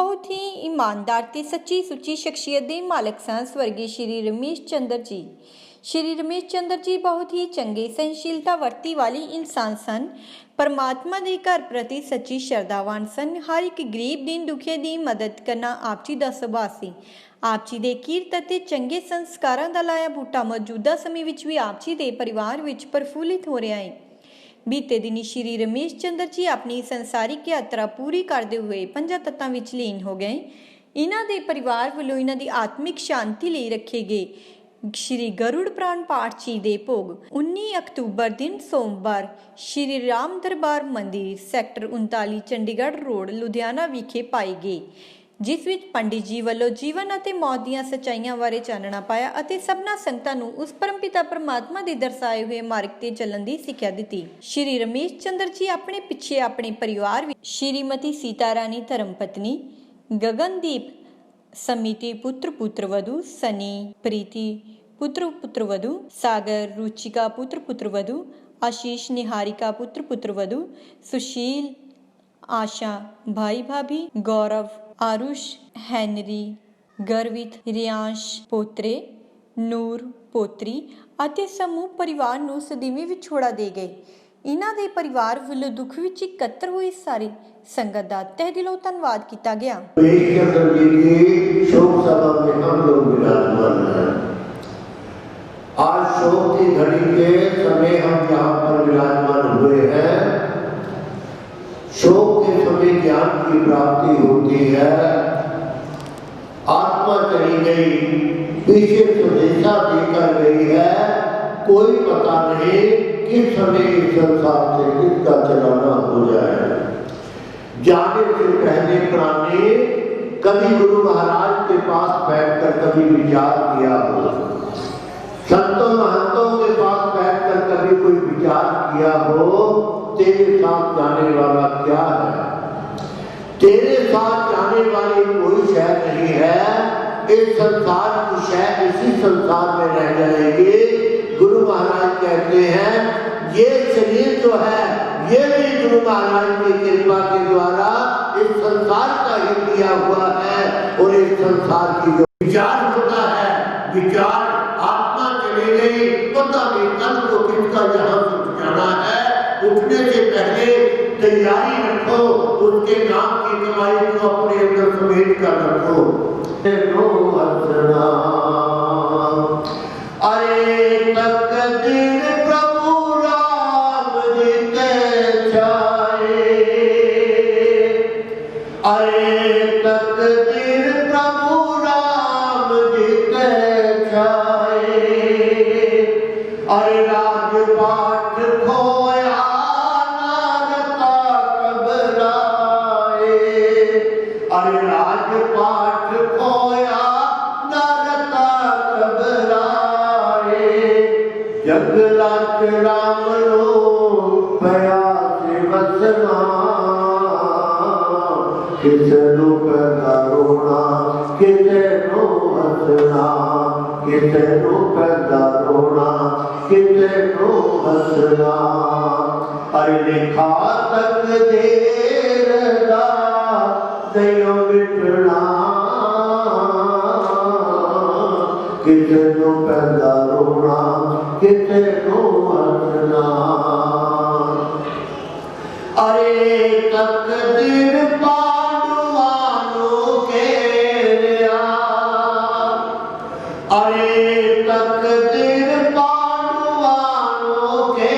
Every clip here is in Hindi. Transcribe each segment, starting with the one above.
बहुत ही ईमानदार ते सच्ची सुच्ची शख्सियत के मालक सन स्वर्गीय श्री रमेश चंद्र जी। श्री रमेश चंद्र जी बहुत ही चंगे सहनशीलता वर्ती वाली इंसान सन। परमात्मा के घर प्रति सच्ची श्रद्धावान सन। हर एक गरीब दीन दुखिया की मदद करना आप जी का सुभाव सी। आप जी के कीरत ते चंगे संस्कारों का लाया बूटा मौजूदा समय में भी आप जी के परिवार में प्रफुल्लित हो रहा है। बीते दिनी श्री रमेश चंद्र जी अपनी संसारिक यात्रा पूरी करते हुए पंजा तत्तां विच लीन हो गए। इन्हां दे परिवार वालों इन्हां दी आत्मिक शांति लिए रखे गए श्री गरुड़ प्राण पाठ जी दे भोग 19 अक्तूबर दिन सोमवार श्री राम दरबार मंदिर सैक्टर 39 चंडीगढ़ रोड लुधियाना विखे पाए गए, जिस विच पंडित जी वालों जीवन और मौत दी सच्चाइयां बारे चानना पाया और सबना संगतां नूं उस परमपिता परमात्मा के दर्शाए हुए मार्ग ते चलण की सिक्ख्या दी। श्री रमेश चंद्र जी अपने पिछे अपने परिवार विच श्रीमती सीता रानी धर्मपत्नी, गगनदीप समिति पुत्र पुत्रवधू, सनी प्रीति पुत्र पुत्रवधू, सागर रुचिका पुत्र पुत्रवधू, आशीष निहारिका पुत्र पुत्रवधू, सुशील आशा भाई भाभी, गौरव आरुष हैनरी गर्वित रियांश पोतरे नूर पोतरी ਅਤੇ समूह परिवार ਨੂੰ सदीवी विछोड़ा दे गए। इन्हां दे परिवार ਵੱਲੋਂ दुख विच इकत्र हुई सारी संगत का तहे दिलों धन्यवाद किया गया। शोक सभा में हम लोग विराजमान हैं। आज शोक की घड़ी के समय हम यहाँ पर विराजमान हुए हैं। शोक के समय ज्ञान की प्राप्ति होती है। आत्मा चली गई, पीछे संदेशा देकर गई है। कोई पता नहीं किस समय इस संसार से किसका चलाना हो जाए। जाने से पहले प्राणी कभी गुरु महाराज के पास बैठकर कभी विचार किया हो, संतों महंतों के पास बैठकर कभी कोई विचार किया हो, तेरे साथ जाने वाला क्या है? तेरे साथ जाने वाली कोई शय नहीं है। इस संसार की शय इसी संसार में रह जाएगी। गुरु महाराज कहते हैं ये शरीर जो है ये भी गुरु महाराज की कृपा के द्वारा इस संसार का ही दिया हुआ है। और इस संसार की जो विचार होता है, विचार आत्मा चली गई, पता नहीं कल को किसका यहाँ उठ जाना है। उठने से पहले तैयारी रखो, उसके नाम की कमाई को अपने अंदर समेट कर रखो। अरे तकदीर प्रभु राम जी के छाए, अरे तकदीर प्रभु राम जी के छाए, अरे राजपाट खोया नारता घबराए, अरे राजपाट खोया नारता घबराए, जगलाच राम लो पया से बसना, किसे नो पैदा रोना, किसे नो हंसना, किसे नो पैदा रोना, किसे नो हंसना। अरे लिखा तकदीर दा नहीं मिटना, किसे नो पैदा रोना, किसे नो हंसना। अरे तकदीर पांडवानों के लिया, अरे तकदीर पांडवानों के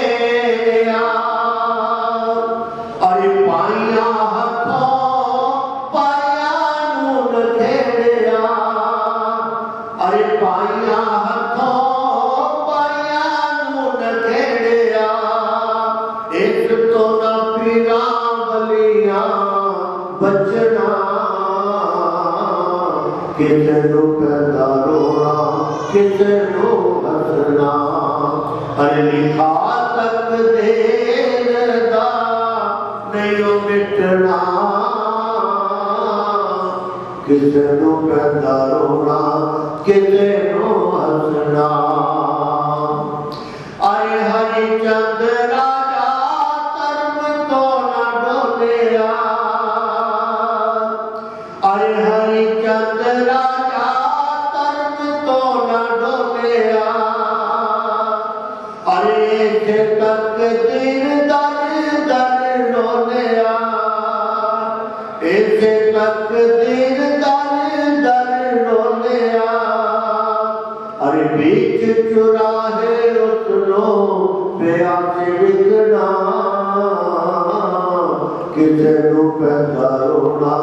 लिया, अरे पाइया हथों पाया नून खेलिया, अरे पाइया हथों पाया नून खेलिया, एक तो न पीरा बलिया बचना, किसे नो पैदा रोना, किसे नो हंसना। अरे लिखा तकदीर दा नहीं मिटना, किसे नो पैदा रोना, किसे नो हंसना। अरे हरिचंद राजा धर्म तो न डोलिया, बीच चुराहे उसनो प्यासे विकना किसे नु पैदा रोना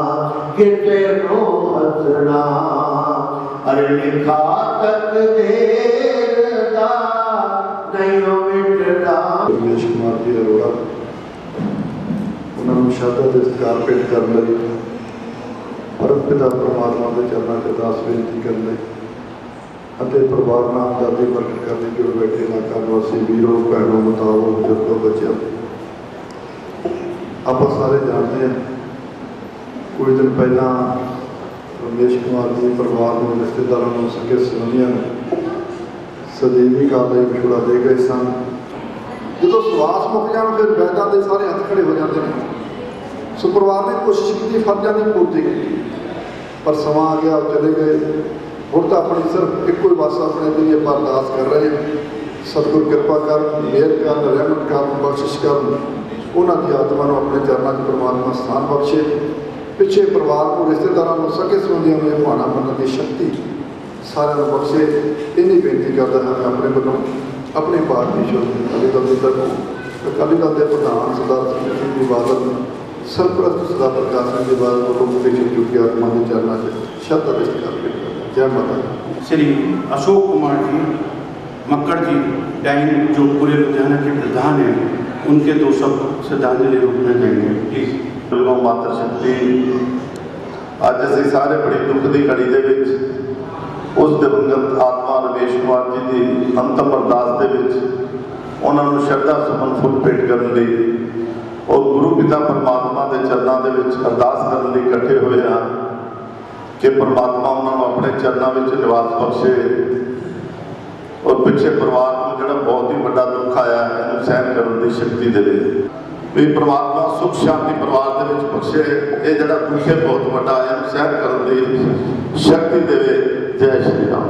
किसे नु हसना अरे लिखा तक देर दा नहीं मिटदा। रमेश कुमार जी अरोड़ा उन्होंने शहादत ਦੇ ਸਤਿਕਾਰ ਭੇਟ ਕਰਨ ਲਈ ਪਰਮ ਪਿਤਾ ਪਰਮਾਤਮਾ ਦੇ ਚਰਨਾਂ 'ਚ ਅਰਦਾਸ ਬੇਨਤੀ ਕਰਨ ਲਈ ਅਤੇ ਪਰਿਵਾਰ ਨਾਲ ਹਮਦਰਦੀ ਪ੍ਰਗਟ ਕਰਨ ਲਈ ਜੁੜ ਬੈਠੇ ਇਲਾਕਾ ਨਿਵਾਸੀ ਵੀਰੋ ਭੈਣੋ ਮਤਾਓ ਬਜ਼ੁਰਗੋ ਬੱਚਿਓ, ਆਪਾਂ ਸਾਰੇ ਜਾਣਦੇ ਹਾਂ ਕੁਝ ਦਿਨ ਪਹਿਲਾਂ ਰਮੇਸ਼ ਕੁਮਾਰ ਜੀ ਪਰਿਵਾਰ ਨੂੰ ਰਿਸ਼ਤੇਦਾਰਾਂ ਨੂੰ ਸਕੇ ਸੰਬੰਧੀਆਂ ਨੂੰ ਸਦੀਵੀ ਕਾਲ ਲਈ ਵਿਛੋੜਾ ਦੇ ਗਏ ਸਨ। ਜਦੋਂ ਸਵਾਸ ਮੁੱਕ ਜਾਣ ਫਿਰ ਵੈਦਾਂ ਦੇ ਸਾਰੇ ਹੱਥ ਖੜੇ ਹੋ ਜਾਂਦੇ ਨੇ। ਸੋ ਪਰਿਵਾਰ ਨੇ ਕੋਸ਼ਿਸ਼ ਕੀਤੀ ਫਰਜ਼ਾਂ ਦੀ ਪੂਰਤੀ ਕੀਤੀ, ਪਰ ਸਮਾਂ ਆ ਗਿਆ ਉਹ ਚਲੇ ਗਏ। ਹੁਣ ਤਾਂ ਆਪਣੀ ਸਿਰਫ ਇੱਕੋ ਹੀ ਬਸ ਆਪਣੇ ਲਈ ਆਪਾਂ ਅਰਦਾਸ ਕਰ ਰਹੇ ਹਾਂ, ਸਤਿਗੁਰ ਕਿਰਪਾ ਕਰਨ, ਮਿਹਰ ਕਰਨ, ਰਹਿਮਤ ਕਰਨ, ਬਖਸ਼ਿਸ਼ ਕਰਨ, ਉਹਨਾਂ ਦੀ ਆਤਮਾ ਨੂੰ ਆਪਣੇ ਚਰਨਾਂ 'ਚ ਪਰਮਾਤਮਾ ਸਥਾਨ ਬਖਸ਼ੇ। ਪਿੱਛੇ ਪਰਿਵਾਰ ਨੂੰ ਰਿਸ਼ਤੇਦਾਰਾਂ ਨੂੰ ਸਕੇ ਸੰਬੰਧੀਆਂ ਨੂੰ ਇਹ ਭਾਣਾ ਮੰਨਣ ਦੀ ਸ਼ਕਤੀ ਸਾਰਿਆਂ ਨੂੰ ਬਖਸ਼ੇ। ਇੰਨੀ ਬੇਨਤੀ ਕਰਦਾ ਹਾਂ ਮੈਂ ਆਪਣੇ ਵੱਲੋਂ अपने पार्टी शोधी अकाली दल के अकाली दल के प्रधान सरदार सिंह जी बादल, सरप्रस्त सरदार प्रकाश सिंह जी बादल को मुकेश जी की आत्मा के चरणों से श्रद्धा व्यक्त करते हैं। जय माता दी। श्री अशोक कुमार जी मक्कड़ जी डाइन जो पूरे लुधियाना के प्रधान हैं, उनके दो शब्द श्रद्धांजलि रूप में देंगे प्लीज। मातृशक्ति अज असीं सारे बड़ी दुख की घड़ी दे विच उस दिवंगत आत्मा रमेश कुमार जी की अंतिम अरदास के उन्होंने श्रद्धा सुमन फुल भेंट करने लई और गुरु पिता परमात्मा के चरणों के अरदास करने लई इकट्ठे हुए हैं कि परमात्मा उन्होंने अपने चरणों में निवास बख्शे और पिछले परिवार को जो बहुत ही बड़ा दुख आया है इन्हू सहन करने की शक्ति दे भी परमात्मा सुख शांति परिवार के बख्शे। ये जो दुख है बहुत बड़ा है इन्हू सहन करने की शक्ति दे। जय श्री राम।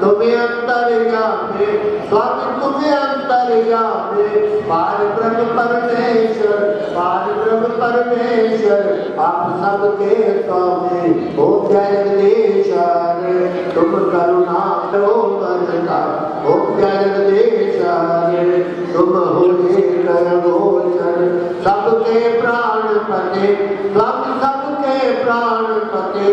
तुम्हें अंतर जाने स्वामी तुम्हें अंतर जाने पार ब्रह्म परमेश्वर आप सबके स्वामी हो जगदीश्वर तुम करुणा करो करता हो जगदीश्वर तुम हो गोचर सबके प्राण पते स्वामी सबके प्राण पते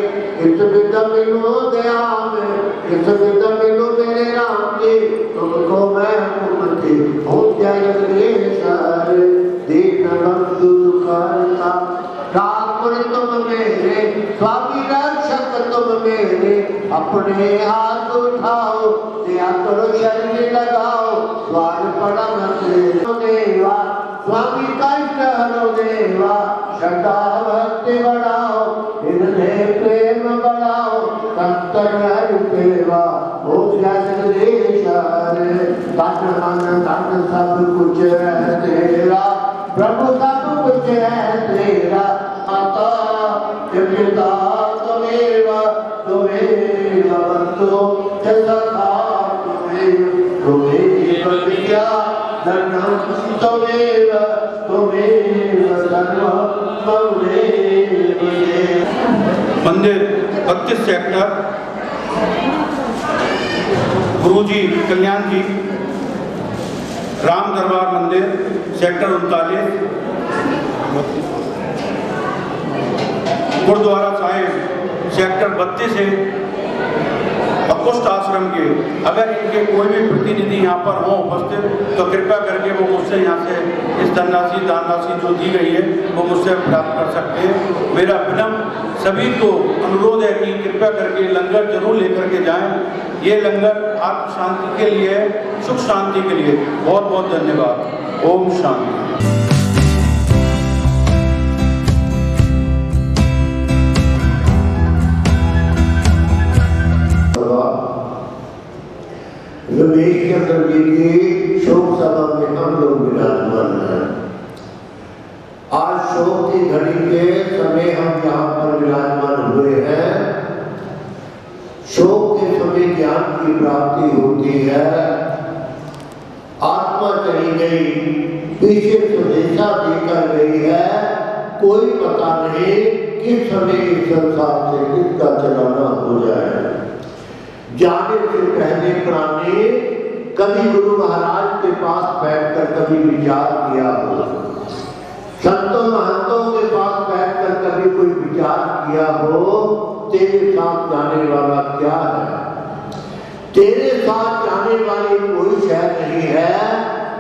इस विद मिलो दया में इस विद मिलो मेरे राम जी तुमको मैं मुक्ति हो जगदीश्वर दीन बंधु दुखहर्ता ठाकुर तुम मेरे स्वामी रक्षक तुम मेरे अपने हाथ उठाओ दया करो शरण लगाओ द्वार पड़ा देवा स्वामी कष्ट हरो देवा श्रद्धा भक्ति बढ़ाओ हृदय प्रेम बढ़ाओ संतर सेवा हो जगदीश्वर तन मन धन सब कुछ है तेरा प्रभु सब कुछ है तेरा माता पिता त्वमेव बंधु सखा त्वमेव विद्या धनम त्वमेव सर्वं ममेव। मंदिर 32 सेक्टर गुरुजी कल्याण जी राम दरबार मंदिर सेक्टर 39 गुरुद्वारा साहिब सेक्टर 32 है अकुष्ट आश्रम के। अगर इनके कोई भी प्रतिनिधि यहाँ पर हो उपस्थित तो कृपया करके वो मुझसे यहाँ से इस दान राशि जो दी गई है वो मुझसे प्राप्त कर सकते हैं। मेरा विनम्र सभी को अनुरोध है कि कृपया करके लंगर जरूर लेकर के जाएं। ये लंगर आत्म शांति के लिए है, सुख शांति के लिए। बहुत बहुत धन्यवाद। ओम शांति। रमेश चंद्र जी की शोक सभा में हम लोग विराजमान हैं। आज शोक की घड़ी के समय हम यहाँ पर विराजमान हुए हैं। शोक के समय ज्ञान की प्राप्ति होती है, आत्मा चली गई, पीछे संदेशा देकर गई है, कोई पता नहीं किस समय इस संसार से किसका चलाना हो जाए। जाने से पहले प्राणी कभी गुरु महाराज के पास बैठकर कभी विचार किया हो, संतों महंतों के पास बैठकर कभी कोई विचार किया हो, तेरे साथ जाने वाला क्या है? तेरे साथ जाने वाली कोई शय नहीं है।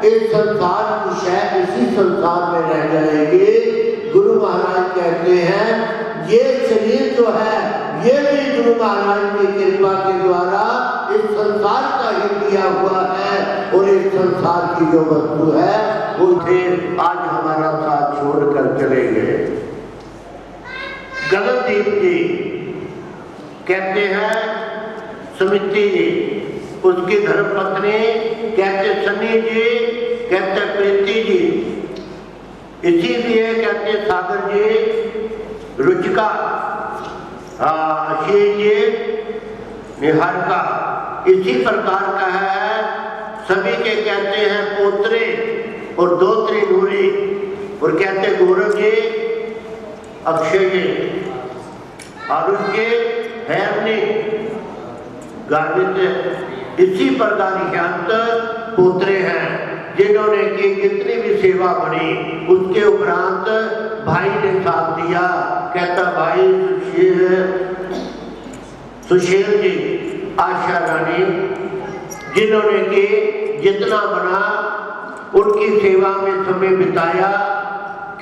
इस संसार की शय इसी संसार में रह जाएगी। गुरु महाराज कहते हैं ये शरीर जो है ये भी गुरु महाराज की कृपा के द्वारा इस संसार का ही दिया हुआ है, और इस संसार की जो वस्तु है वो फिर आज हमारा साथ छोड़कर चले गए। गगनदीप जी कहते हैं, समिति जी उसकी धर्मपत्नी कहते सनी जी, कहते प्रीति जी, इसीलिए कहते सागर जी, रुचिका, आशीष जी, निहारिका, इसी प्रकार का है। सभी के कहते हैं पोत्रे और दोत्री नूरी, और कहते गौरव जी, अक्षय जी, आरुष जी, हैरनी, गार्वित, इसी प्रकार ज्ञात पोत्रे हैं जिन्होंने की जितनी भी सेवा बनी। उसके उपरांत भाई ने साथ दिया, कहता भाई सुशील जी, आशा रानी, जिन्होंने की जितना बना उनकी सेवा में समय बिताया।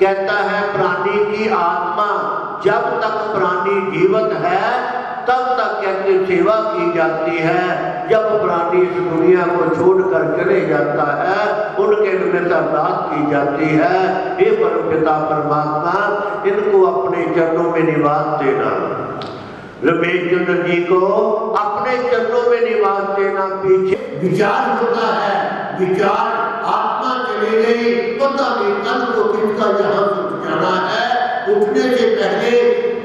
कहता है प्राणी की आत्मा जब तक प्राणी जीवित है तब तक कहते सेवा की जाती है। जब प्राणी इस दुनिया को छोड़कर चले जाता है उनके निमित्त अरदास की जाती है, हे परमपिता परमात्मा इनको अपने चरणों में निवास देना। रमेश चंद्र जी को अपने चरणों में निवास देना। पीछे विचार होता है, विचार आत्मा चली गई, पता नहीं कल को किसका यहाँ उठ जाना है। उठने से पहले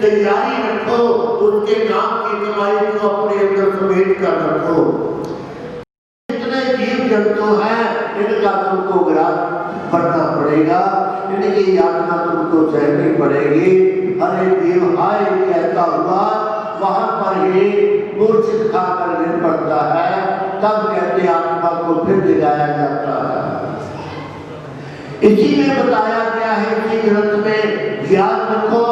तैयारी रखो, उसके नाम की कमाई को अपने अंदर समेट कर रखो। जितने जीव जंतु हैं इनका तुमको ग्रास करना पड़ेगा, इनकी यातना तुमको सहनी पड़ेगी। अरे देव हाय कहता हुआ वहां पर ही मूर्छित खाकर गिर पड़ता है, तब कहते आत्मा को फिर जगाया जाता है। इसी में बताया गया है इसी ग्रंथ में, याद रखो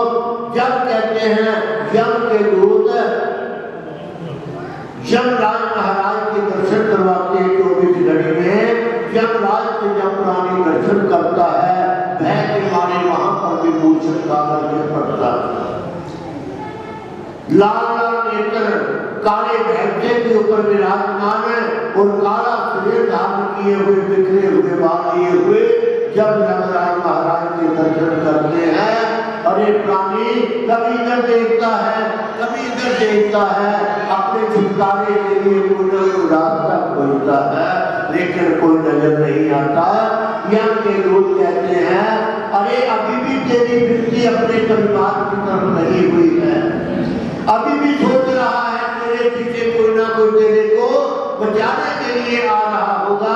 जब कहते हैं यम के दूत यमराज महाराज के दर्शन करवाते हैं 24 घड़ी में, यमराज के जब प्राणी दर्शन करता है भय के मारे वहां पर भी मूर्छित खाकर गिर पड़ता है। लाल लाल नेत्र काले भैंसे के ऊपर विराजमान है और काला शरीर धारण किए हुए बिखरे हुए बाल लिए हुए जब यमराज महाराज के दर्शन करते हैं, अरे प्राणी कभी इधर देखता है कभी इधर देखता है, अपने छुटकारे के लिए कोई ना कोई रास्ता खोजता है, लेकिन कोई नजर नहीं आता। यम के लोग कहते हैं अरे अभी भी तेरी दृष्टि अपने परिवार की तरफ नहीं हुई है, अभी भी सोच रहा है तेरे पीछे कोई ना कोई तेरे को बचाने के लिए आ रहा होगा,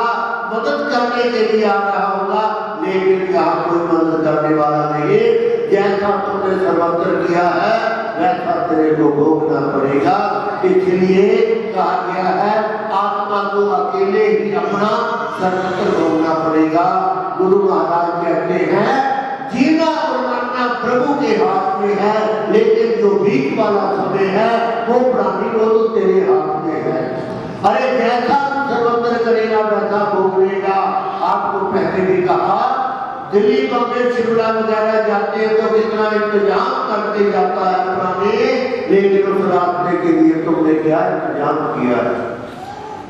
मदद करने के लिए आ रहा होगा, लेकिन यहाँ कोई मदद करने वाला नहीं। जैसा तुमने समर्पण किया है वैसा तेरे को भोगना पड़ेगा। इसलिए कहा गया है आत्मा को अकेले ही अपना सर्वत्र भोगना पड़ेगा। गुरु महाराज कहते हैं जीना और मरना प्रभु के हाथ में है, लेकिन जो बीच वाला समय है वो प्राणी को तो तेरे हाथ में है। अरे जैसा तू सर्वत्र करेगा वैसा भोग लेगा। आपको पहले भी कहा दिल्ली बम्बई शिमला वगैरह जाते हैं तो कितना इंतजाम करके जाता है प्राणी, लेकिन उस रास्ते के लिए तुमने क्या इंतजाम किया है?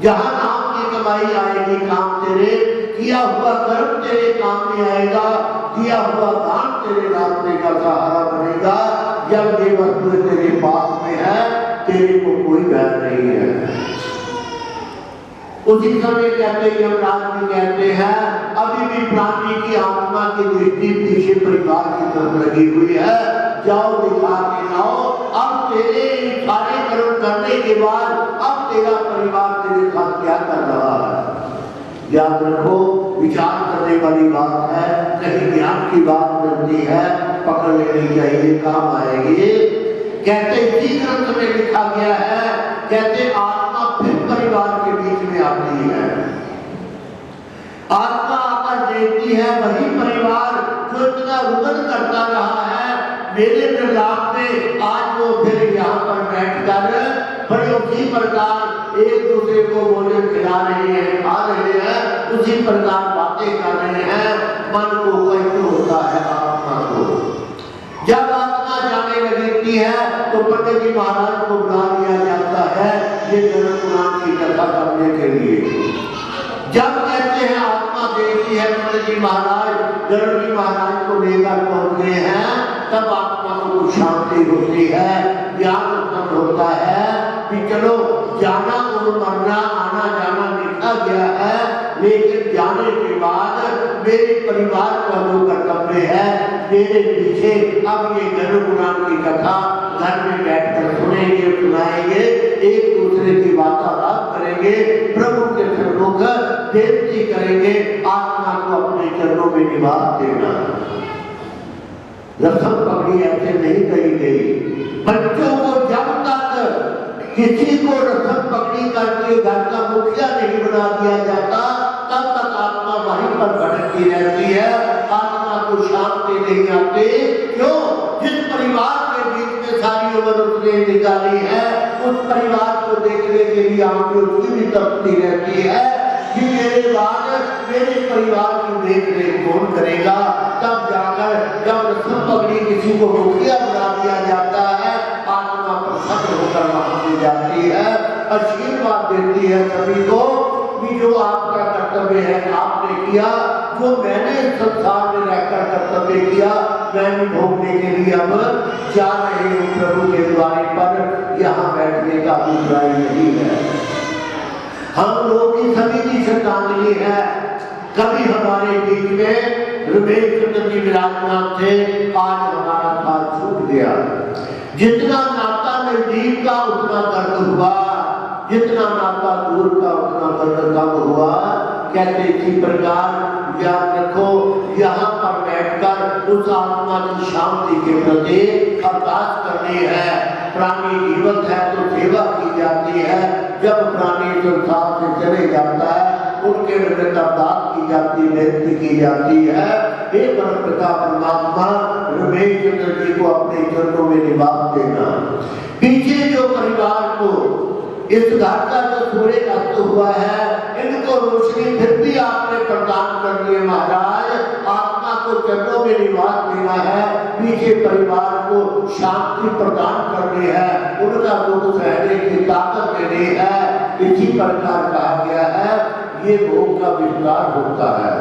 जहां नाम की कमाई आएगी काम तेरे, किया हुआ कर्म तेरे काम में आएगा, किया हुआ दान तेरे रास्ते का सहारा बनेगा। जब ये वस्तु तेरे पास में है तेरे को कोई भय नहीं है। उसी समय कहते यमराज भी कहते हैं अभी भी प्राणी की आत्मा की दृष्टि पीछे परिवार की तरफ लगी हुई है, जाओ दिखा के लाओ। अब तेरे सारे कर्म करने के बाद अब तेरा परिवार तेरे साथ क्या कर रहा है? याद रखो विचार करने वाली बात है, कहीं ज्ञान की बात मिलती है पकड़ लेनी चाहिए, काम आएगी। कहते इसी ग्रंथ में लिखा गया है, कहते आत्मा आत्मा आकर देखती है वही परिवार जो इतना रुदन करता रहा है मेरे निर्लाप में, आज वो फिर यहाँ पर बैठकर बड़े उसी प्रकार एक दूसरे को भोजन खिला रहे हैं, खा रहे हैं, उसी प्रकार बातें कर रहे हैं। मन को कष्ट होता है आत्मा को। जब आत्मा जाने लगती है तो पंडित जी महाराज को बुला लिया जाता है ये गरुड़ पुराण की कथा करने के लिए। जब कहते हैं आत्मा देखती है पंडित जी महाराज गरुड़ जी महाराज को लेकर पहुंच गए हैं, तब आत्मा को कुछ शांति होती है, ज्ञान उत्पन्न होता है कि चलो जाना और मरना, आना जाना लिखा गया है, लेकिन जाने के बाद मेरे परिवार का जो कर्तव्य है मेरे पीछे, अब ये गरुड़ पुराण की कथा घर में बैठकर सुनेंगे, सुनाएंगे, एक दूसरे की वार्तालाप करेंगे, प्रभु के सम्मुख बेनती करेंगे, आत्मा को अपने चरणों में निवास देना। रसम पकड़ी ऐसे नहीं कही गई। बच्चों को जब तक किसी को रसम पकड़ी करके घर का मुखिया नहीं बना दिया जाता, तब तक आत्मा वहीं पर भटकती रहती है, आत्मा को शांति नहीं आती। क्यों? जिस परिवार के बीच में सारी उम्र उसने निकाली है, उस परिवार को देखने के लिए आंखें उसकी भी तपती रहती है कि मेरे बाद मेरे परिवार की देख कौन करेगा। तब जाकर जब रसम पकड़ी किसी को मुखिया बना दिया जाता है, आत्मा प्रसन्न होकर वहां से जाती है, आशीर्वाद देती है सभी को कि जो आपका कर्तव्य है आपने किया, जो मैंने संसार में रहकर कर्तव्य किया मैं भी भोगने के लिए अब जा रही हूँ प्रभु के द्वार पर, यहाँ बैठने का अभिप्राय नहीं है। हम लोग की सभी की श्रद्धांजलि है। कभी हमारे बीच में रमेश चंद्र जी विराजमान थे, आज हमारा साथ छूट गया। जितना नाता नजदीक का उतना दर्द हुआ, जितना नाता दूर का उतना दर्द कम हुआ। कहते इसी प्रकार याद रखो, यहाँ पर बैठकर उस आत्मा की शांति के प्रति अरदास करनी है। प्राणी जीवित है तो सेवा की जाती है, जब प्राणी संसार से चले जाता है उनके निमित्त अरदास की जाती, बेनती की जाती है। हे परमपिता परमात्मा, रमेश चंद्र जी को अपने चरणों में निवास देना। पीछे जो परिवार को इस घर का जो सूर्य अस्त हुआ है, इनको रोशनी फिर भी आपने प्रदान कर दी महाराज। आत्मा को चरणों में निवास देना है, पीछे परिवार को शांति प्रदान करनी है, उनका दुख सहने की ताकत देनी है। इसी प्रकार कहा गया है ये भोग का विस्तार होता है।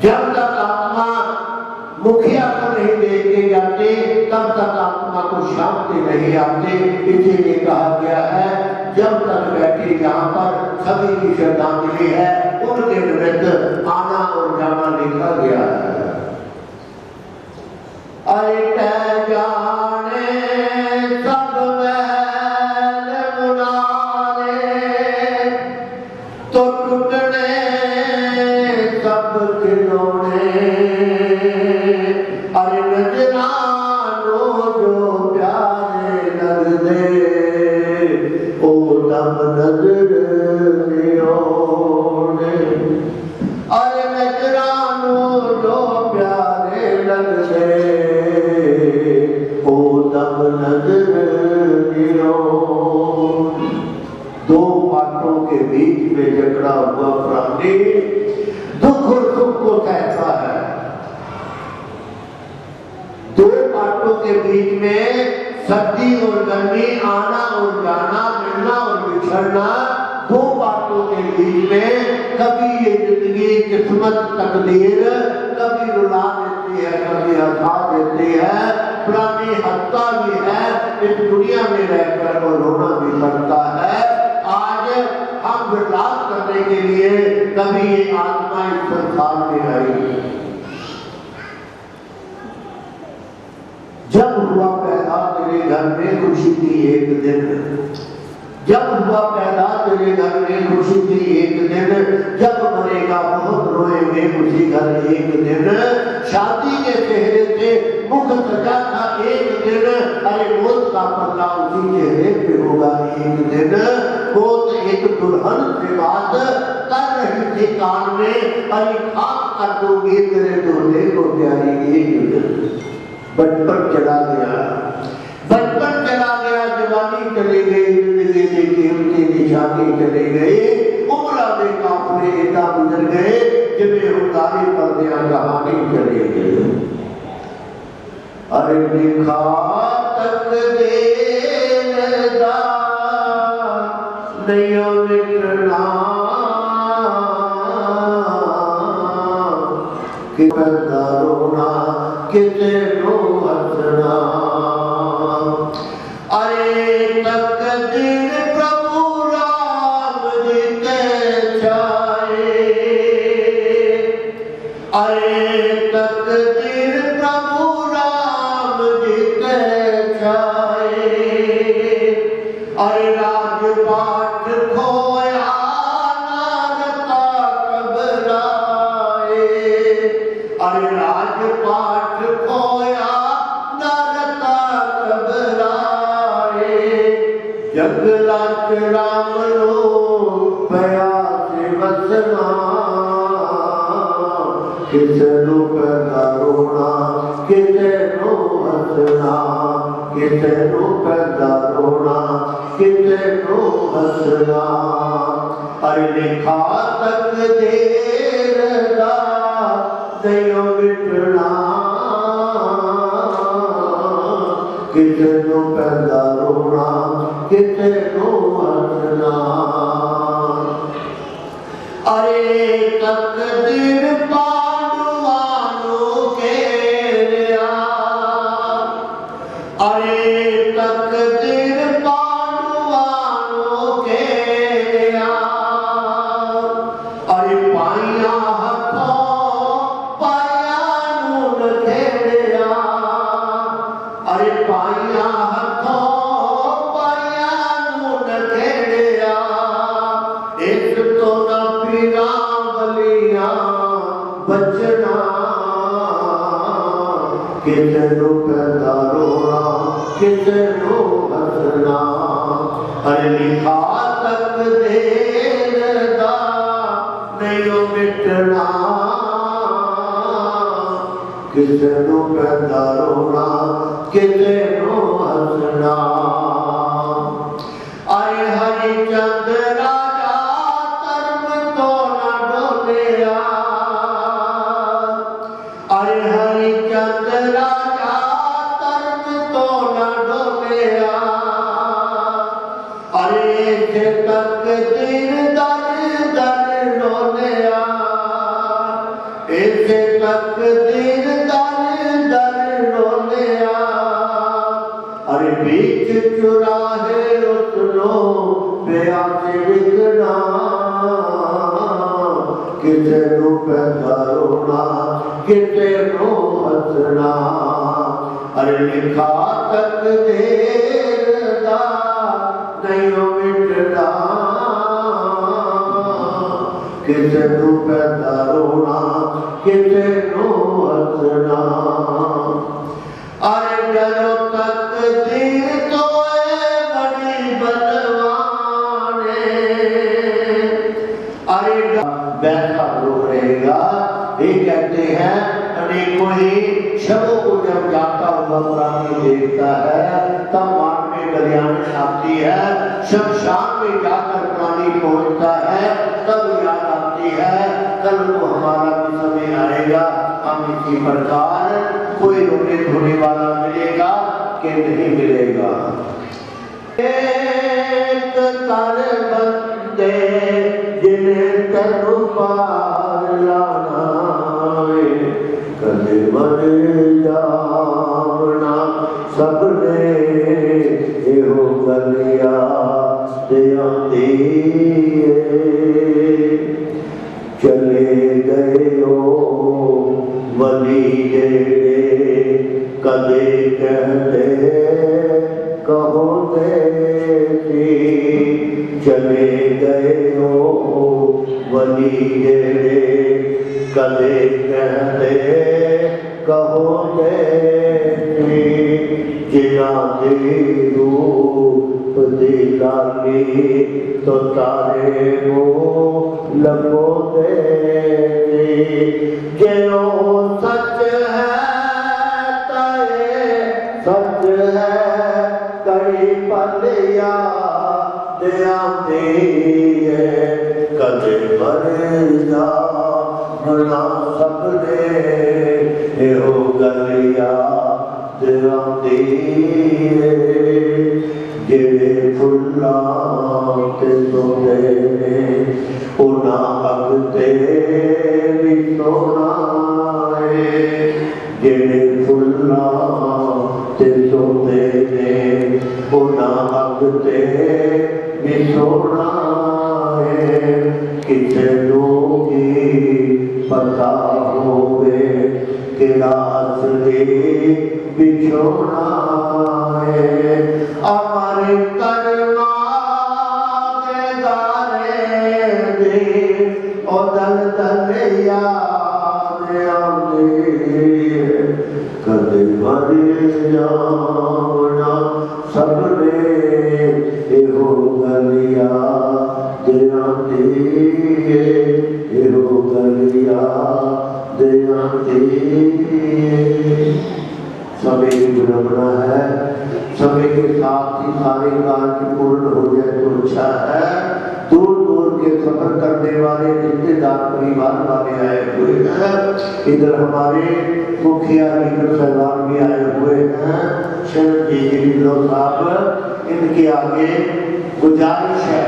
जब तक आत्मा मुखिया को नहीं देखे जाते तब तक आत्मा को शांति नहीं आती। इसीलिए कहा गया है जब तक बैठे यहाँ पर सभी की श्रद्धांजलि है, उनके निमित्त आना और जाना लिखा गया है। अरे जाने सब महल मुनारे, तो टूटने सब खिलौने। अरे नजरानो जो प्यारे लग दे, ओ तब नजर नियोने। अरे नजरानो जो प्यारे लग दे, ओ तब नजर नियोने। दो बातों के बीच में झगड़ा हुआ प्राणी दुख और सुख को कहता है। दो बातों के बीच में सर्दी और गर्मी, आना और जाना, मिलना और बिछड़ना, दो बातों के बीच में कभी ये जिंदगी किस्मत तकदीर कभी रुला देती है, कभी हंसा देती है। प्राणी हंसता भी है, इस दुनिया में रहकर वो रोना भी पड़ता है। आज हम विलास करने के लिए कभी ये आत्मा इस संसार में आई। जब हुआ पैदा तेरे घर में खुशी थी एक दिन, जब हुआ पैदा तेरे घर में खुशी थी एक दिन, जब मरेगा बहुत रोएंगे उसी घर एक दिन। शादी के चेहरे से मुख सजा था एक दिन, अरे मौत का पल्ला उसी चेहरे पे होगा एक दिन। वो तो एक दुल्हन से बात कर रही थी कान में, अरे खाक कर दोगे तेरे दूल्हे को प्यारी एक बचपन चला गया, बचपन चला गया, जवानी चली गई, जिंदगी की कीमती निशानी चली गई, उम्र में काफले इतना गुजर गए जिन्हें उतारी पर्दियां कहानी चली गई। अरे लिखा तक देदा नहीं मिटना कि रोना किसे रो हंसना। अरे तकदीर प्रभु राम जी के छाए, अरे तकदीर प्रभु राम जी के छाए, अरे राजपाट खोया नारता घबराए, अरे राजपाट खोया नारता घबराए, जगला राम लो पया से बसना किसे नो पैदा रोना किसे नो हंसना, किसे नो पैदा रोना किसे नो हंसना। अरे लिखा तक देर दा नहीं मिटना किसे नो पैदा रोना किसे नो हंसना। अरे तकदीर पांडवानों के लिया, अरे तकदीर पांडवानों के लिया, अरे पाइया हथों पाया नून खेलिया, अरे पाइया हथों पाया नून खेलिया, एक तो न पीरा बलिया बचना किसे नो पैदा रोना किसे नो हंसना। अरे लिखा तक देर दा नहीं मिटना किसे नो पैदा रोना किसे नो हंसना। अरे हरिचंद राजा कर्म तो न डोलिया, अरे हरिचंद राजा कर्म तो न डोलिया, अरे से तकदीर दर दर डोलिया, ऐसे तकदीर दर दर डोलिया, अरे बीच चुराहे उसनो प्यासे बिकना किसे नो पैदा रोना किसे नो हंसना। अरे लिखा तक देर दा नहीं मिटना किसे नो पैदा रोना किसे नो हंसना। अरे डरो तकदीर तो बड़ी बलवाने, अरे बैठा लोग रहेगा। ये कहते हैं अरे कोई शबों को जब जाता हुआ प्राणी देखता है तब मान में कल्याण आती है, शमशान में जाकर प्राणी पहुंचता है तब याद आती है कल को हमारा भी समय आएगा हम इसी प्रकार कोई रोने धोने वाला मिलेगा कि नहीं मिलेगा। एक कर बंदे जिन्हें तनु पार लाना कदे मर जावना सबने एहो गलिया देंदी चले गए हो वली जेड़े कदे कहते कहो देती चले गए हो वली जेड़े कदे कहते कहो देती जिना दी रूह उपदी लाली तो तारे को लगो दे जो सच है ताए सच है कई पलिया आती है कदे मरे जा बना सबने एहो गलिया आती है जेड़े फुल्ला ते सोने ने उना अगते भी सोना है जेड़े फुल्ला ते सोने ने उना अगते भी सोना है किसे लोगी पता होवे केड़ा असली बिछोना है हमारे करना के दारे दे ओ दल दल याद आवे कदे मरे जावना सबने एहो गलिया दयाती एहो गलिया दयाती समय की विडंबना है समय के साथ ही सारे कार्य पूर्ण हो जाए तो अच्छा है दूर दूर के सफर करने वाले रिश्तेदार परिवार वाले आए हुए हैं इधर हमारे मुखिया लीडर साहब भी आए हुए हैं शरद जी गिरिलो साहब इनके आगे गुजारिश है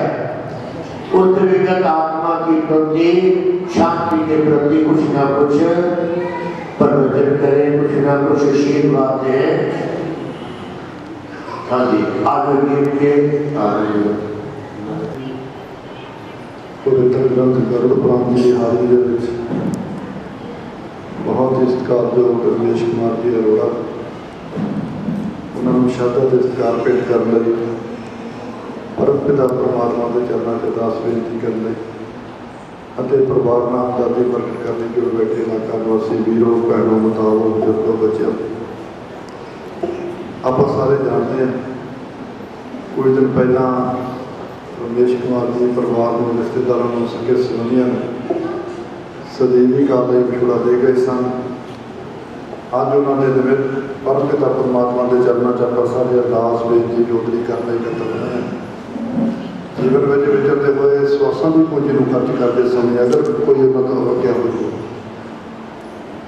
उस विगत आत्मा की प्रति शांति के प्रति कुछ ना कुछ प्रवचन करें कुछ ना कुछ आशीर्वाद दें हाँ जी आगे के पवित्र ग्रंथ गरुड़ पुराण की हाजिरी ਦੇ ਵਿੱਚ बहुत ही ਸਤਿਕਾਰਯੋਗ ਰਮੇਸ਼ ਕੁਮਾਰ ਜੀ ਅਰੋੜਾ ਉਹਨਾਂ ਨੂੰ ਸ਼ਰਧਾ ਤੇ ਸਤਿਕਾਰ ਭੇਟ ਕਰਨ ਲਈ ਪਰਮ ਪਿਤਾ ਪਰਮਾਤਮਾ ਦੇ ਚਰਨਾਂ 'ਚ ਅਰਦਾਸ ਬੇਨਤੀ ਕਰਨ ਲਈ ਅਤੇ ਪਰਿਵਾਰ ਨਾਲ ਹਮਦਰਦੀ ਪ੍ਰਗਟ ਕਰਨ ਲਈ ਜੁੜ ਬੈਠੇ ਇਲਾਕਾ ਨਿਵਾਸੀ ਵੀਰੋ ਭੈਣੋ ਮਤਾਓ ਬਜ਼ੁਰਗੋ ਬੱਚਿਓ ਆਪਾਂ ਸਾਰੇ ਜਾਣਦੇ ਹਾਂ ਕੁਝ ਦਿਨ ਪਹਿਲਾਂ ਰਮੇਸ਼ ਕੁਮਾਰ ਜੀ ਪਰਿਵਾਰ ਨੂੰ ਰਿਸ਼ਤੇਦਾਰਾਂ ਨੂੰ ਸਕੇ ਸੰਬੰਧੀਆਂ ਨੂੰ ਸਦੀਵੀ ਕਾਲ ਲਈ ਵਿਛੋੜਾ ਦੇ ਗਏ ਸਨ ਅੱਜ ਉਹਨਾਂ ਦੇ ਨਿਮਿਤ ਪਰਮ ਪਿਤਾ ਪਰਮਾਤਮਾ ਦੇ ਚਰਨਾਂ 'ਚ ਆਪਾਂ ਸਾਰੇ ਅਰਦਾਸ ਬੇਨਤੀ ਜੋਦਰੀ ਕਰਨ ਲਈ ਇਕੱਤਰ ਹੋਏ ਹਾਂ ਜੀਵਨ ਵਿੱਚ ਵਿਚਰਦੇ ਹੋਏ ਸਵਾਸਾਂ ਦੀ ਪੂੰਜੀ ਨੂੰ ਖਰਚ ਕਰਦੇ ਸਮੇਂ ਅਗਰ ਕੋਈ ਉਹਨਾਂ ਦਾ ਵਾਕਿਆ ਹੋ ਜਾਵੇ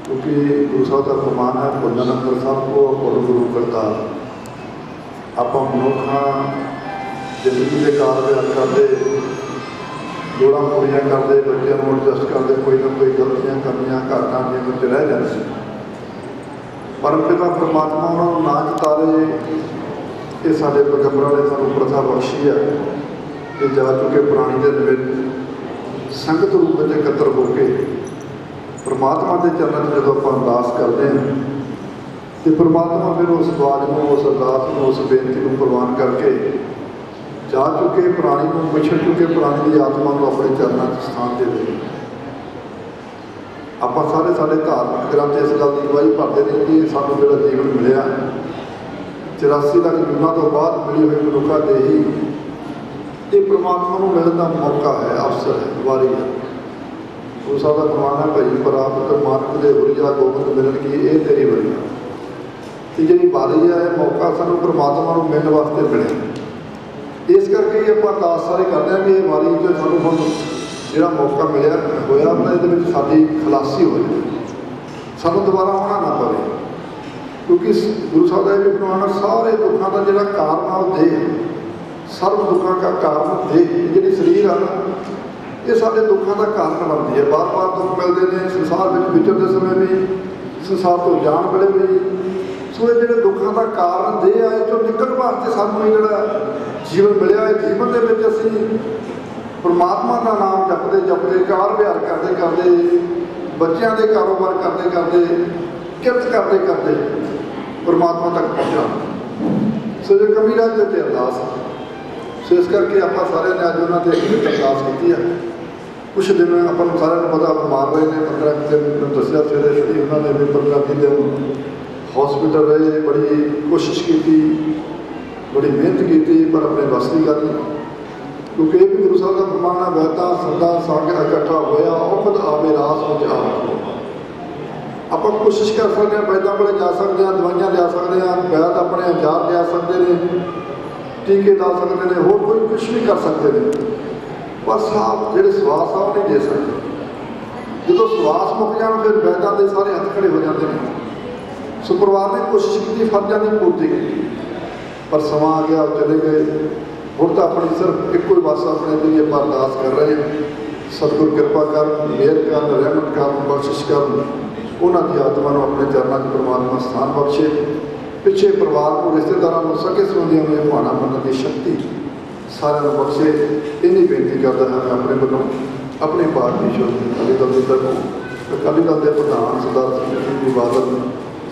ਕਿਉਂਕਿ ਗੁਰੂ ਸਾਹਿਬ ਦਾ ਫਰਮਾਨ ਹੈ ਭੋਜਨ ਅੰਦਰ ਸਭ ਕੋ ਗੁਰੂ ਕਰਤਾ ਆਪਾਂ ਮਨੁੱਖਾਂ ਜ਼ਿੰਦਗੀ ਦੇ ਕਾਰ ਵਿਹਾਰ ਕਰਦੇ ਲੋੜਾਂ ਪੂਰੀਆਂ ਕਰਦੇ ਬੱਚਿਆਂ ਨੂੰ ਐਡਜਸਟ ਕਰਦੇ ਕੋਈ ਨਾ ਕੋਈ ਗਲਤੀਆਂ ਕਰਨੀਆਂ ਘਾਟਾਂ ਦੇ ਵਿੱਚ ਰਹਿ ਜਾਂਦੇ ਸੀ ਪਰਮ ਪਿਤਾ ਪਰਮਾਤਮਾ ਉਹਨਾਂ ਨੂੰ ਨਾ ਚਿਤਾਰੇ ਇਹ ਸਾਡੇ ਪੈਗੰਬਰਾਂ ਨੇ ਸਾਨੂੰ ਪ੍ਰਥਾ ਬਖਸ਼ੀ ਹੈ ਕਿ ਜਾ ਚੁੱਕੇ ਪੁਰਾਣੀ ਦੇ ਨਿਮਿਤ ਸੰਗਤ ਰੂਪ ਵਿੱਚ ਇਕੱਤਰ ਹੋ ਕੇ ਪਰਮਾਤਮਾ ਦੇ ਚਰਨਾਂ 'ਚ ਜਦੋਂ ਆਪਾਂ ਅਰਦਾਸ ਕਰਦੇ ਹਾਂ ਤੇ ਪਰਮਾਤਮਾ ਫਿਰ ਉਸ ਆਵਾਜ਼ ਨੂੰ ਉਸ ਅਰਦਾਸ ਨੂੰ ਉਸ ਬੇਨਤੀ ਨੂੰ ਪ੍ਰਵਾਨ ਕਰਕੇ ਜਾ ਚੁੱਕੇ ਪ੍ਰਾਣੀ ਨੂੰ ਵਿਛੜ ਚੁੱਕੇ ਪ੍ਰਾਣੀ ਦੀ ਆਤਮਾ ਨੂੰ ਆਪਣੇ ਚਰਨਾਂ 'ਚ ਸਥਾਨ ਦੇ ਦੇ ਆਪਾਂ ਸਾਰੇ ਸਾਡੇ ਧਾਰਮਿਕ ਗ੍ਰੰਥ ਇਸ ਗੱਲ ਦੀ ਗਵਾਹੀ ਭਰਦੇ ਨੇ ਕਿ ਸਾਨੂੰ ਜਿਹੜਾ ਜੀਵਨ ਮਿਲਿਆ 84 ਲੱਖ ਜੂਨਾਂ ਤੋਂ ਬਾਅਦ ਮਿਲੀ ਹੋਈ ਮਨੁੱਖਾ ਦੇਹੀ ਇਹ ਪਰਮਾਤਮਾ ਨੂੰ ਮਿਲਣ ਦਾ ਮੌਕਾ ਹੈ ਅਵਸਰ ਹੈ ਵਾਰੀ ਹੈ ਉਹ ਸਾਡਾ ਪ੍ਰਮਾਣ ਹੈ ਭਾਈ ਪ੍ਰਾਪਤ ਮਾਨਕ ਦੇ ਹੁਰੀਆ ਗੋਬਿੰਦ ਮਿਲਣ ਕੀ ਇਹ ਤੇਰੀ ਵਾਰੀ ਹੈ ਕਿ ਜਿਹੜੀ ਵਾਰੀ ਹੈ ਇਹ ਮੌਕਾ ਸਾਨੂੰ ਪਰਮਾਤਮਾ ਨੂੰ ਮਿਲਣ ਵਾਸਤੇ ਮਿਲਿਆ ਇਸ ਕਰਕੇ ਹੀ ਆਪਾਂ ਅਰਦਾਸ ਸਾਰੇ ਕਰਦੇ ਹਾਂ ਕਿ ਇਹ ਵਾਰੀ 'ਚ ਸਾਨੂੰ ਹੁਣ ਜਿਹੜਾ ਮੌਕਾ ਮਿਲਿਆ ਹੋਇਆ ਆਪਣਾ ਇਹਦੇ ਵਿੱਚ ਸਾਡੀ ਖਲਾਸੀ ਹੋ ਜਾਵੇ ਸਾਨੂੰ ਦੁਬਾਰਾ ਆਉਣਾ ਨਾ ਪਵੇ ਕਿਉਂਕਿ ਗੁਰੂ ਸਾਹਿਬ ਦਾ ਇਹ ਵੀ ਪ੍ਰਮਾਣ ਸਾਰੇ ਦੁੱਖਾਂ ਦਾ ਜਿਹੜਾ ਕਾਰਨ ਆ ਉਹ ਦੇਹ ਸਰਬ ਦੁੱਖਾਂ ਦਾ ਕਾਰਨ ਦੇਹ ਜਿਹੜੀ ਸਰੀਰ ਆ ਇਹ ਸਾਡੇ ਦੁੱਖਾਂ ਦਾ ਕਾਰਨ ਬਣਦੀ ਹੈ ਬਾਰ-ਬਾਰ ਦੁੱਖ ਮਿਲਦੇ ਨੇ ਸੰਸਾਰ ਵਿੱਚ ਵਿਚਰਦੇ ਸਮੇਂ ਵੀ ਸੰਸਾਰ ਤੋਂ ਜਾਣ ਵੇਲੇ ਵੀ ਸੋ ਇਹ ਜਿਹੜੇ ਦੁੱਖਾਂ ਦਾ ਕਾਰਨ ਦੇਹ ਆ ਇਹ ਚੋਂ ਨਿਕਲਣ ਵਾਸਤੇ ਸਾਨੂੰ ਇਹ ਜਿਹੜਾ ਜੀਵਨ ਮਿਲਿਆ ਹੈ ਜੀਵਨ ਦੇ ਵਿੱਚ ਅਸੀਂ ਪਰਮਾਤਮਾ ਦਾ ਨਾਮ ਜਪਦੇ ਜਪਦੇ ਕਾਰ ਵਿਹਾਰ ਕਰਦੇ ਕਰਦੇ ਬੱਚਿਆਂ ਦੇ ਕਾਰੋਬਾਰ ਕਰਦੇ ਕਰਦੇ ਕਿਰਤ ਕਰਦੇ ਕਰਦੇ ਪਰਮਾਤਮਾ ਤੱਕ ਪਹੁੰਚਣਾ ਸੋ ਜੇ ਕਬੀਰਾ ਜੀ ਤੇ ਅਰਦਾਸ ਸੋ ਇਸ ਕਰਕੇ ਆਪਾਂ ਸਾਰਿਆਂ ਨੇ ਅੱਜ ਉਹਨਾਂ ਤੇ ਅਰਦਾਸ ਕੀਤੀ ਹੈ ਕੁਛ ਦਿਨ ਆਪਾਂ ਨੂੰ ਸਾਰਿਆਂ ਨੂੰ ਪਤਾ ਬਿਮਾਰ ਰਹੇ ਨੇ 15 ਦਿਨ ਦੱਸਿਆ ਸਵੇਰੇ ਛੁੱਟੀ ਉਹਨਾਂ ਨੇ ਵੀ 15 ਦਿਨ ਹਸਪੀਟਲ ਰਹੇ ਬੜੀ ਕੋਸ਼ਿਸ਼ ਕੀਤੀ बड़ी मेहनत की पर अपने बस की गल नहीं, क्योंकि ये भी गुरु साहब का फरमान है, वैता सदा संग इकट्ठा होया औखद आवे रास विच आप कोशिश कर सकते हैं, वैद्यों को जा सकते हैं, दवाइयाँ लिया सकते हैं, वैद अपने औजार लिया सकते हैं, टीके ला सकते हैं, होर कोई कुछ भी कर सकते हैं, पर साहब जो स्वास आ नहीं दे सकते। जो स्वास मुक जाए फिर वैद्यों के सारे हथ खड़े हो जाते हैं। सो परिवार ने कोशिश की, फर्जां की पूर्ति की, पर समा आ गया, चले गए। हुण तो अपनी सिर्फ एको ही बस अपने लिए आप अरदास कर रहे हैं, सतगुर कृपा कर, मेहर कर, रहमत कर, बख्शिश कर, उन्होंने आत्मा को अपने चरणों में परमात्मा स्थान बख्शे। पिछे परिवार को, रिश्तेदारों को, सगे संबंधियों में भावना मनने की शक्ति सारे बख्शे। इन्हीं बेनती करता है मैं अपने वालों अपनी पार्टी अकाली दल की तरफों अकाली दल के प्रधान सरदार सिंह जी बादल,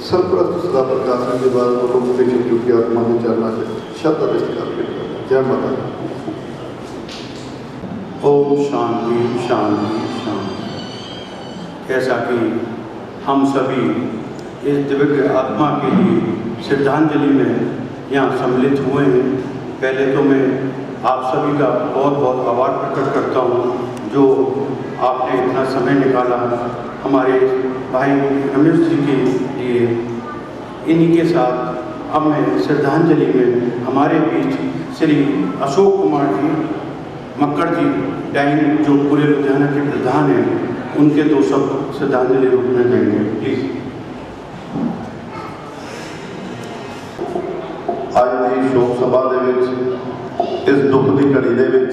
सरप्रस्त सरदार प्रकाश सिंह जी बादल को पेश चुकी आत्मा के चरणों से श्रद्धा व्यक्त करके जय माता दी। ओम शांति शांति शांति। जैसा कि हम सभी इस दिव्य आत्मा के लिए श्रद्धांजलि में यहाँ सम्मिलित हुए हैं, पहले तो मैं आप सभी का बहुत बहुत आभार प्रकट करता हूँ जो आपने इतना समय निकाला हमारे भाई रमेश जी के लिए। इन्हीं के साथ अब मैं श्रद्धांजलि में हमारे बीच श्री अशोक कुमार जी मक्कड़ जी डाइन जो पूरे लुधियाना के प्रधान हैं, उनके दो शब्द श्रद्धांजलि रूप में देंगे प्लीज। ਅੱਜ ਦੀ ਸ਼ੋਕ ਸਭਾ ਦੇ ਵਿੱਚ ਇਸ ਦੁੱਖ ਦੀ ਘੜੀ ਦੇ ਵਿੱਚ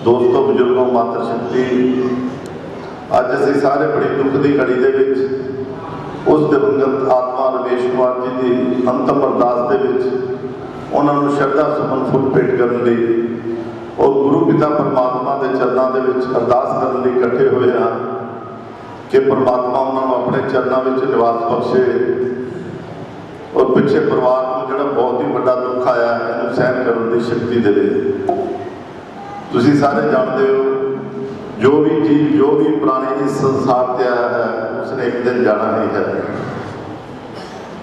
ਦੋਸਤੋ, ਬਜ਼ੁਰਗੋ, ਮਾਤਰ ਸ਼ਕਤੀ, ਅੱਜ ਅਸੀਂ ਸਾਰੇ ਬੜੀ ਦੁੱਖ ਦੀ ਘੜੀ ਦੇ ਵਿੱਚ ਉਸ ਦਿਵੰਗਤ ਆਤਮਾ ਰਮੇਸ਼ ਕੁਮਾਰ ਜੀ ਦੀ ਅੰਤਮ ਅਰਦਾਸ ਦੇ ਵਿੱਚ ਉਹਨਾਂ ਨੂੰ ਸ਼ਰਧਾ ਸੁਮਨ ਫੁੱਲ ਭੇਟ ਕਰਨ ਲਈ और गुरु पिता परमात्मा के चरणों के अरदास करने लिए इकट्ठे हुए हैं कि परमात्मा उन्होंने अपने चरणों में निवास बख्शे और पिछले परिवार को जो बहुत ही बड़ा दुख आया है इन्हें सहन करने की शक्ति दे। तुसीं सारे जानते हो जो भी चीज़ जो भी पुरानी इस संसार से आया है उसने एक दिन जाना ही है।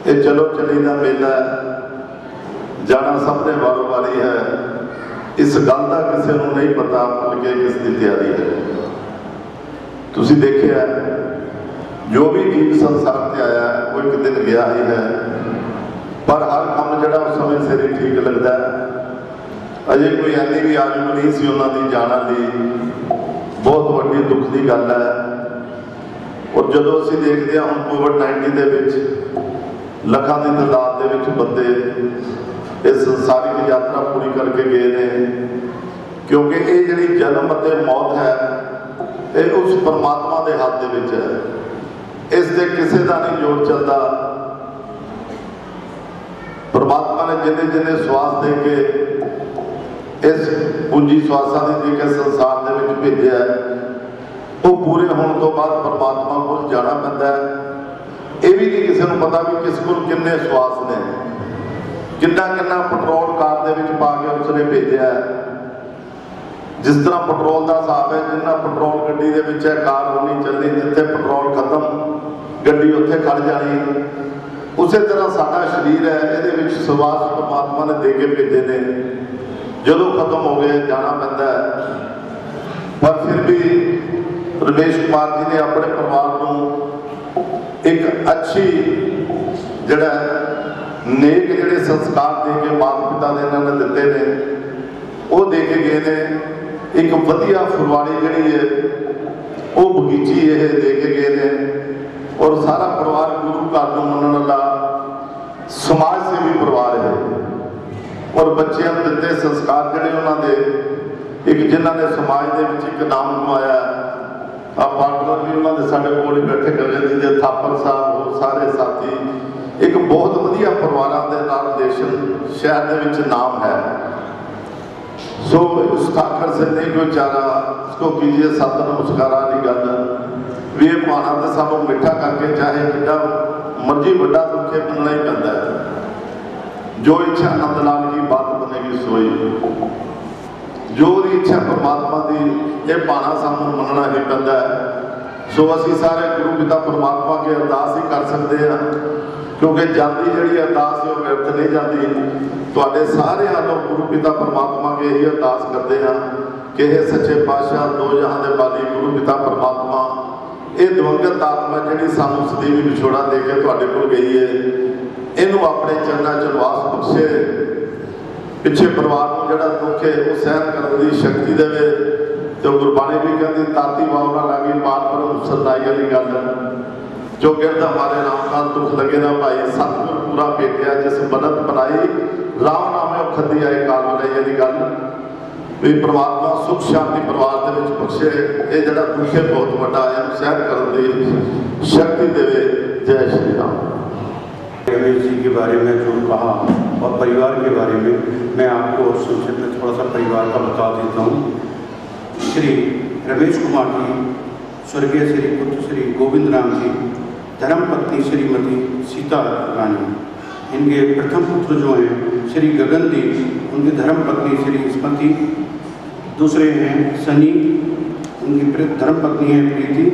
ये चलो चली का मेला है, जाना सबने वारों वारी है। इस गल का किसी को नहीं पता बल्कि किसकी तैयारी है। तुसीं देखिया जो भी जीव संसार से आया है वो एक दिन गया ही है, पर हर काम जोड़ा उस समय सिर ही ठीक लगता है। अजे कोई ऐसी भी आयु नहीं सी उन्होंने जाना दी, बहुत वड्डी दुख की गल है। और जो असीं देखते हैं हम कोविड-19 के लखां की तादाद के बंदे इस संसारिक यात्रा पूरी करके गए हैं, क्योंकि ये जी जन्म और मौत है ये उस परमात्मा के हाथ दे विच है। इससे किसी का नहीं जोर चलता। परमात्मा ने जिन्हें जिन्हें श्वास दे के इस पूंजी श्वासा की दे के संसार के विच भेजा है, वो पूरे होने तो बाद परमात्मा को जाना पैंदा है। ये भी नहीं किसी को पता भी किस को किन्ने श्वास ने, किन्ना किन्ना पेट्रोल कार दे विच पा के उसने भेजा है। जिस तरह पेट्रोल का हिसाब है, जिन्ना पेट्रोल गड्डी दे विच है कार होनी चलनी, जिथे पेट्रोल खत्म गड्डी उत्थे खड़ जानी। उस तरह साडा शरीर है, ये श्वास परमात्मा ने दे के भेजे ने, जदों खत्म हो गए जाना पैंदा है। पर फिर भी रमेश कुमार जी ने अपने परिवार को एक अच्छी जड़ा नेक जिहड़े संस्कार दे के माता पिता ने इन्होंने दिते ने, वो दे के गए ने। एक वधिया फुलवाड़ी जिहड़ी है वो बगीची ये दे के गए ने। और सारा परिवार गुरु घर को मनण वाला समाज सेवी परिवार है। और बच्चों को दिते संस्कार जिहड़े उन्होंने एक जिन्होंने समाज के एक नाम कमाया। पार्टनर भी उन्होंने साढ़े कोल बैठे कर थापर साहब और सारे साथी, एक बहुत वधिया परिवारों के नाल रिलेशन शहर के विच नाम है। सो उस ठाकर से नहीं कोई चारा उसको कीजिए सत नमस्कारा की गल भी ये पाना तो सानू मिठा करके चाहे जितना मर्जी बड़ा दुखे बनना ही पैंदा है। जो इच्छा नंद लाल की बात बनेगी सोई, जो इच्छा परमात्मा की ये पाना सानू मनना ही पैंदा है। सो असी सारे गुरु पिता परमात्मा के अरदास ही कर सकते हैं क्योंकि जाती जी अरदास है व्यर्थ नहीं जाती। तुहाडे सारे वालों गुरु पिता परमात्मा के यही अरदास करते हैं कि हे सच्चे पातशाह दो जहां के बाली गुरु पिता परमात्मा ये दिवंगत आत्मा जी सानू सदैव विछोड़ा दे के तुहाडे कोल गई है, इनू अपने चरणों च वास बख्शे, पिछे परिवार को जोड़ा दुख है वो सहन करने की शक्ति देवे। तो गुरबाणी भी कहती ताती वाव ना लागी पार पर सदाई वाली गल जो गिरद हमारे राम का दुख लगे ना भाई सतगुर पूरा भेटिया जिस बनत बनाई राम नामे खदी आए काल वाले वाली गल भी परमात्मा सुख शांति परिवार के बख्शे। ये जरा दुख है बहुत बड़ा है सहन करने की शक्ति देवे। जय श्री राम। रमेश जी के बारे में जो कहा और परिवार के बारे में मैं आपको संक्षेप में थोड़ा सा परिवार का बता देता हूँ। श्री रमेश कुमार जी स्वर्गीय श्री पुत्र श्री गोविंद राम जी, धर्मपत्नी श्रीमती सीता रानी, इनके प्रथम पुत्र जो हैं श्री गगनदीप, उनकी धर्मपत्नी श्री स्मृति, दूसरे हैं सनी, उनकी धर्मपत्नी है प्रीति,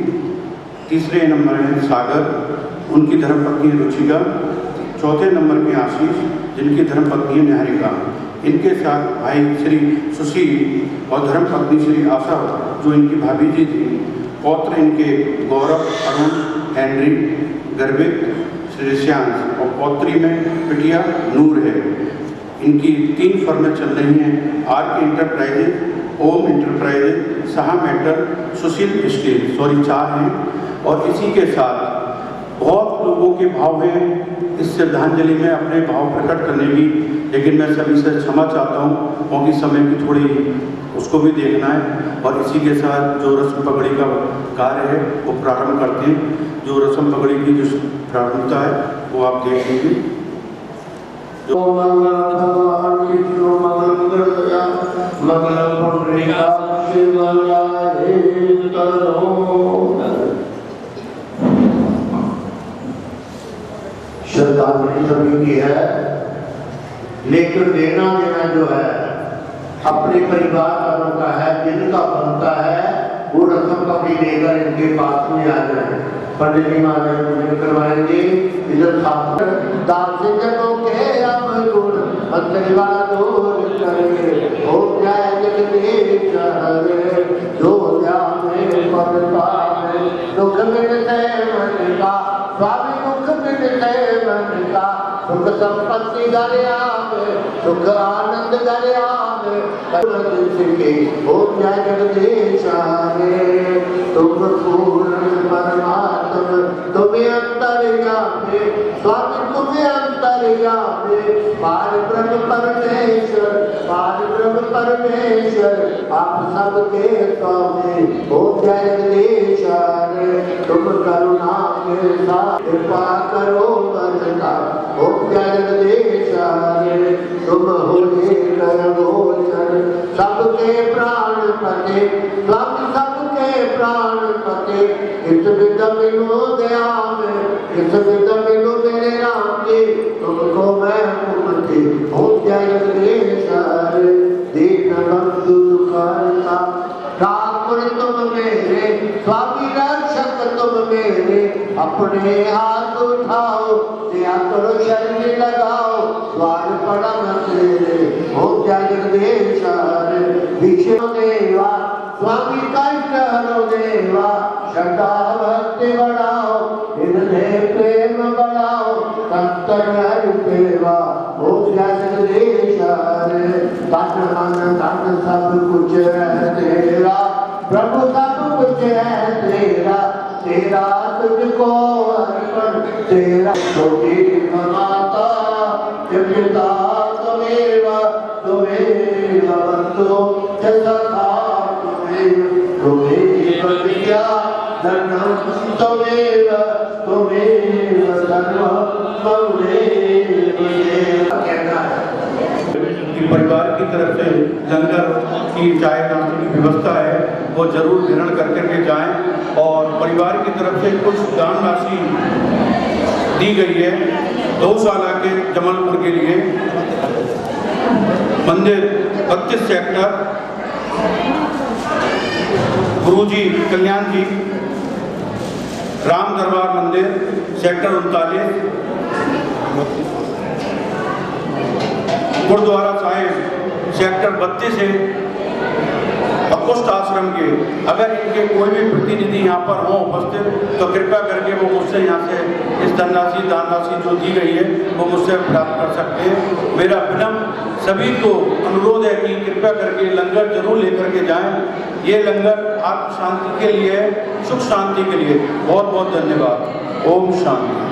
तीसरे नंबर है सागर, उनकी धर्मपत्नी रुचिका, चौथे नंबर पे आशीष जिनकी धर्मपत्नी है निहारिका। इनके साथ भाई श्री सुशील और धर्मपत्नी श्री आशा जो इनकी भाभी जी थी, पौत्र इनके गौरव, अरुण, हेनरी, गर्वित, श्री श्यांश और पौत्री में बिटिया नूर है। इनकी 3 फर्में चल रही हैं, आर के इंटरप्राइजेज, ओम इंटरप्राइजेज, शाह मेटल, सुशील स्टील, 4 हैं। और इसी के साथ बहुत लोगों के भाव हैं इस श्रद्धांजलि में अपने भाव प्रकट करने की, लेकिन मैं सभी से क्षमा चाहता हूँ क्योंकि समय की थोड़ी उसको भी देखना है। और इसी के साथ जो रस्म पगड़ी का कार्य है वो प्रारंभ करते हैं। जो रस्म पगड़ी की जो प्रारंभता है वो आप देख लीजिए। श्रद्धांजलि सभी की है, लेकिन देना देना जो है अपने परिवार वालों का है, जिनका बनता है वो रस्म पकड़ी लेकर इनके पास में आ जाए। पंडित जी महाराज पूजन करवाएंगे। इधर दान से जगों के अब गुण मंत्री वाला दूर करे हो जाए जगदीश हरे जो में पद पावे दुख मिलते मन का स्वामी दुख मिलते मन का सुख संपत्ति गलिया में सुख आनंद गलिया में हो जाए जगदीश हरे तुम पूर्ण परमात्मा तुम्हें अंतर्यामी स्वामी तुम्हें अंतर्यामी पार ब्रह्म परमेश्वर पार ब्रह्म परमेश्वर आप सबके स्वामी हो जाए जगदीश हरे तुम करुणा के साथ कृपा करो बरसा हो जाए जगदीश हरे तुम हो गोचर सबके प्राण पते स्वामी सबके प्राण पते इस विद मिलो दया में इस विद मिलो मेरे राम जी तुमको मैं मुक्ति हो जाए जगदीश हरे दीन बंधु दुखहर्ता ठाकुर तुम मेरे स्वामी रक्षक तुम मेरे अपने हाथ उठाओ दया करो शरण लगाओ द्वार पड़ा न तेरे हो जाए जगदीश हरे विष्णु देवा स्वामी कष्ट हरो देवा श्रद्धा भक्ति बढ़ाओ हृदय प्रेम बढ़ाओ संतर हरि सेवा हो जाए जगदीश हरे तन मन धन सब कुछ है तेरा प्रभु सब कुछ है तेरा तेरा तुझको अर्पण तेरा छोटी माता पिता त्वमेव त्वमेव बंधु सखा त्वमेव विद्या धर्मं त्वमेव त्वमेव सर्वं त्वमेव परिवार की तरफ से लंगर की चाय नाश्ते की व्यवस्था है वो जरूर ग्रहण करके जाएं। और परिवार की तरफ से कुछ दान राशि दी गई है गौशाला के जमलपुर के लिए। मंदिर 32 सेक्टर गुरुजी कल्याण जी, राम दरबार मंदिर सेक्टर 39, गुरुद्वारा साहिब सेक्टर 32 से अकुष्ट आश्रम के अगर इनके कोई भी प्रतिनिधि यहाँ पर हों उपस्थित तो कृपया करके वो मुझसे यहाँ से इस दान जो दी गई है वो मुझसे प्राप्त कर सकते हैं। मेरा विनम्र सभी को अनुरोध है कि कृपया करके लंगर जरूर लेकर के जाएं। ये लंगर आत्म शांति के लिए, सुख शांति के लिए। बहुत बहुत धन्यवाद। ओम शांति।